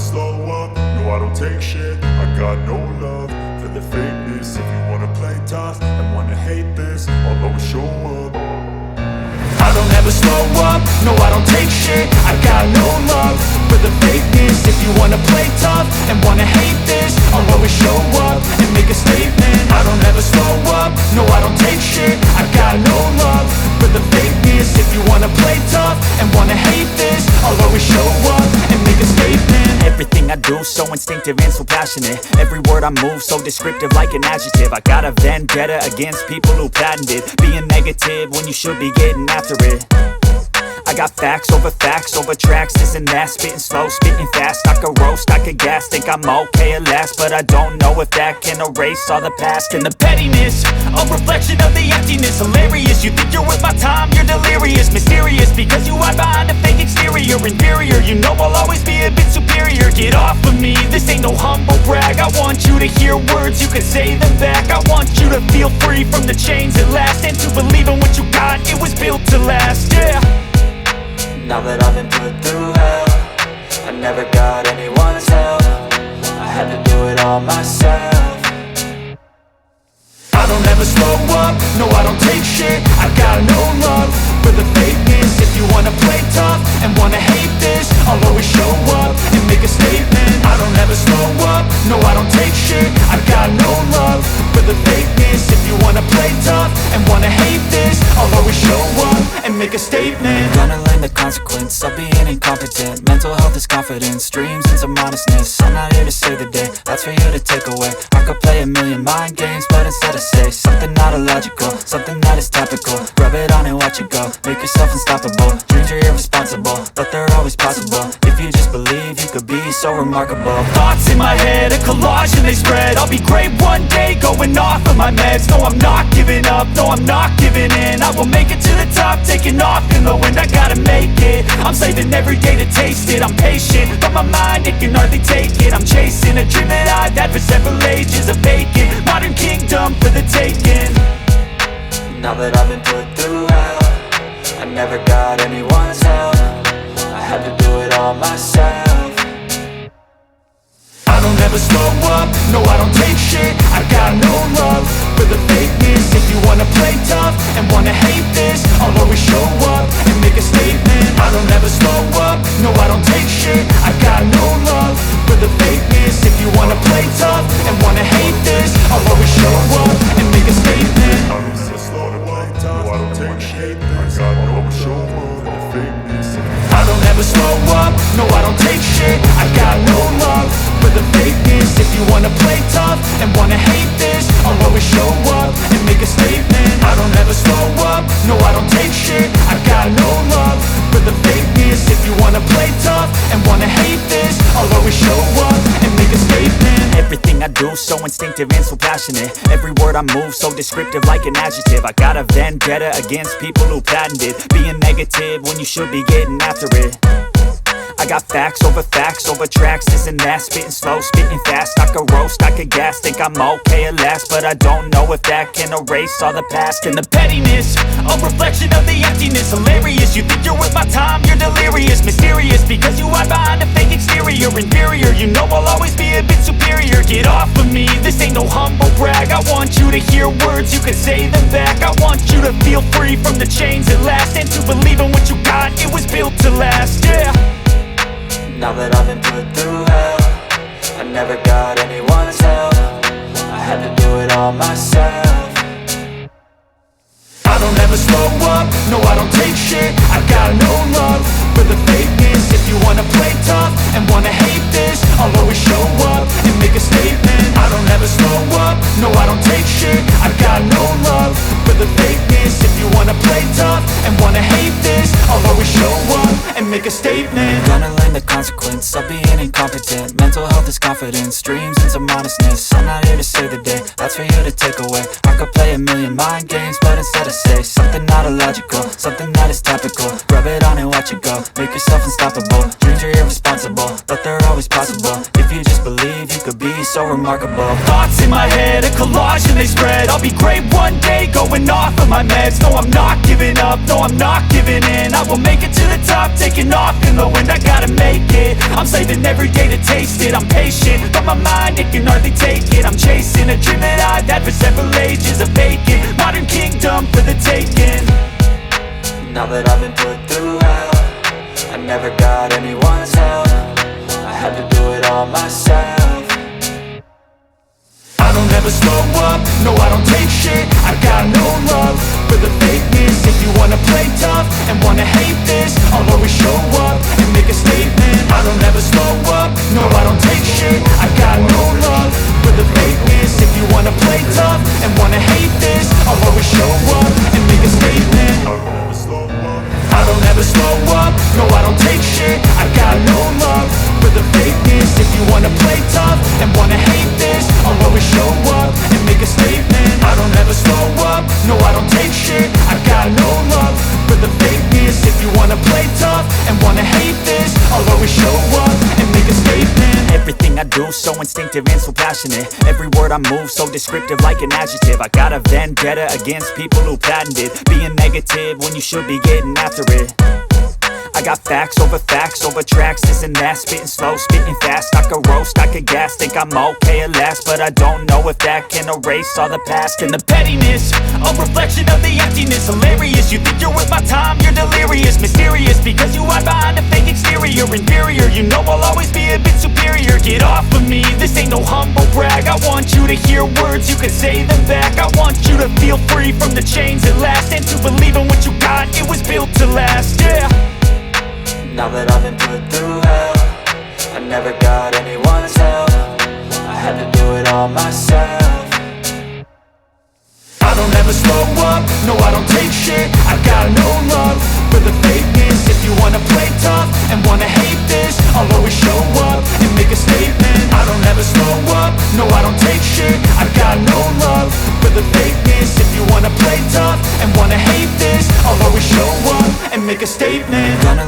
slow up, no I don't take shit. I got no love for the fakeness. If you wanna play tough and wanna hate this, I'll always show up. I don't ever slow up, no I don't take shit. I got no love for the fakeness. If you wanna play tough and wanna hate this, I'll always show up and make a statement. I don't ever slow up, no I don't take shit. I got no love for the fakeness. If you wanna play tough and wanna hate this, I'll always show up and make a statement. Everything I do so instinctive and so passionate. Every word I move so descriptive like an adjective. I got a vendetta against people who patented being negative when you should be getting after it. I got facts over tracks, this and that. Spitting slow, spitting fast, I could roast, I could gas. Think I'm okay at last, but I don't know if that can erase all the past. And the pettiness, a reflection of the emptiness. Hilarious, you think you're worth my time, you're delirious. Mysterious, because you hide behind a fake exterior. Inferior, you know I'll always be a bit superior. Get off of me, this ain't no humble brag. I want you to hear words, you can say them back. I want you to feel free from the chains at last, and to believe in what you got, it was built to last, yeah. Now that I've been put through hell, I never got anyone's help. I had to do it all myself. I don't ever slow up, no I don't take shit. I got no love for the fakeness. If you wanna play tough and wanna hate this, I'll always show up and make a statement. I don't ever slow up, no I don't take shit. I got no love for the fakeness. If you wanna play tough and wanna hate this, I'll always show up and make a statement. Gonna learn the consequence of being incompetent. Mental health is confidence, dreams and some honestness. I'm not here to save the day, that's for you to take away. I could play a million mind games, but instead I say something not illogical, something that is topical. Rub it on and watch it go, make yourself unstoppable. Dreams are irresponsible, but they're always possible. If you just believe, you could be so remarkable. Thoughts in my head, a collage and they spread. I'll be great one day, going off of my meds. No, I'm not giving up, no, I'm not giving in. I will make it to the top, taking off in the wind. I gotta make it, I'm saving every day to taste it. I'm patient, but my mind, it can hardly take it. I'm chasing a dream that I've had for several ages. A vacant, modern kingdom for the taking. Now that I've been put through hell, I never got anyone's help. I had to do it all myself. I don't ever slow up, no I don't take shit. I got no love for the fakeness. If you wanna play tough and wanna hate this, I'll always show up and make a statement. I don't ever slow up, no I don't take shit. I got no love for the fakeness. If you wanna play tough and wanna hate this, I'll always show up and make a statement. I don't ever slow up, no I don't take shit. I got no show up for the fakeness. I don't ever slow up, no I don't take shit. I got no love for the fakeness. If you wanna play tough and wanna hate this, I'll always show up and make a statement. I don't ever slow up, no I don't take shit. I got no love for the fakeness. If you wanna play tough and wanna hate this, I'll always show up and make a statement. Everything I do so instinctive and so passionate. Every word I move so descriptive like an adjective. I got a vendetta against people who patented being negative when you should be getting after it. I got facts over tracks, this and that. Spitting slow, spitting fast, I could roast, I could gas. Think I'm okay at last, but I don't know if that can erase all the past. And the pettiness, a reflection of the emptiness. Hilarious, you think you're worth my time, you're delirious. Mysterious, because you hide behind a fake exterior. Inferior, you know I'll always be a bit superior. Get off of me, this ain't no humble brag. I want you to hear words, you can say them back. I want you to feel free from the chains at last, and to believe in what you got, it was built to last, yeah. Now that I've been put through hell, I never got anyone's help. I had to do it all myself. I don't ever slow up, no I don't take shit. I got no love for the fakeness. If you wanna play tough and wanna hate this, I'll always show up and make a statement. I don't ever slow up, no I don't take shit. I got no love for the fakeness. If you wanna play tough and wanna hate this, I'll always show up and make a statement. Gonna learn the consequence of being incompetent. Mental health is confidence, dreams and some honestness. I'm not here to save the day, that's for you to take away. I could play a million mind games, but instead I say something not illogical, something that is topical. Rub it on and watch it go, make yourself unstoppable. Dreams are irresponsible, but they're always possible. If you just believe, you could be so remarkable. Thoughts in my head, a collage and they spread. I'll be great one day, going off of my meds. No, I'm not giving up, no, I'm not giving in. I will make it to the top, taking off in the wind. I gotta make it, I'm saving every day to taste it. I'm patient, but my mind, it can hardly take it. I'm chasing a dream that I've had for several ages. A vacant, modern kingdom for the taking. Now that I've been put through hell, I never got anyone's help. I had to do it all myself. I don't ever slow up, no I don't take shit. I got no love for the fakeness. If you wanna play tough and wanna hate this, I'll always show up and make a statement. I don't ever slow up, no I don't take shit. I got no love for the fakeness. If you wanna play tough and wanna hate this, I'll always show up and make a statement. I don't ever slow up, no I don't take shit. I got no love for the fakeness. If you wanna play tough and wanna hate this, I'll always show up and make a statement. I don't ever slow up, no I don't take shit. I got no love for the fakeness. If you wanna play tough and wanna hate this, I'll always show up and make a statement. Everything I do so instinctive and so passionate. Every word I move so descriptive like an adjective. I got a vendetta against people who patented being negative when you should be getting after it. I got facts over tracks, this and that. Spitting slow, spitting fast. I could roast, I could gas. Think I'm okay at last, but I don't know if that can erase all the past. And the pettiness, a reflection of the emptiness. Hilarious, you think you're worth my time, you're delirious. Mysterious, because you hide behind a fake exterior. Inferior, you know I'll always be a bit superior. Get off of me, this ain't no humble brag. I want you to hear words, you can say them back. I want you to feel free from the chains at last, and to believe in what you got, it was built to last, yeah. Now that I've been put through hell, I never got anyone's help. I had to do it all myself. I don't ever slow up, no I don't take shit. I got no love for the fakeness. If you wanna play tough and wanna hate this, I'll always show up and make a statement. I don't ever slow up, no I don't take shit. I got no love for the fakeness. If you wanna play tough and wanna hate this, I'll always show up and make a statement. Gonna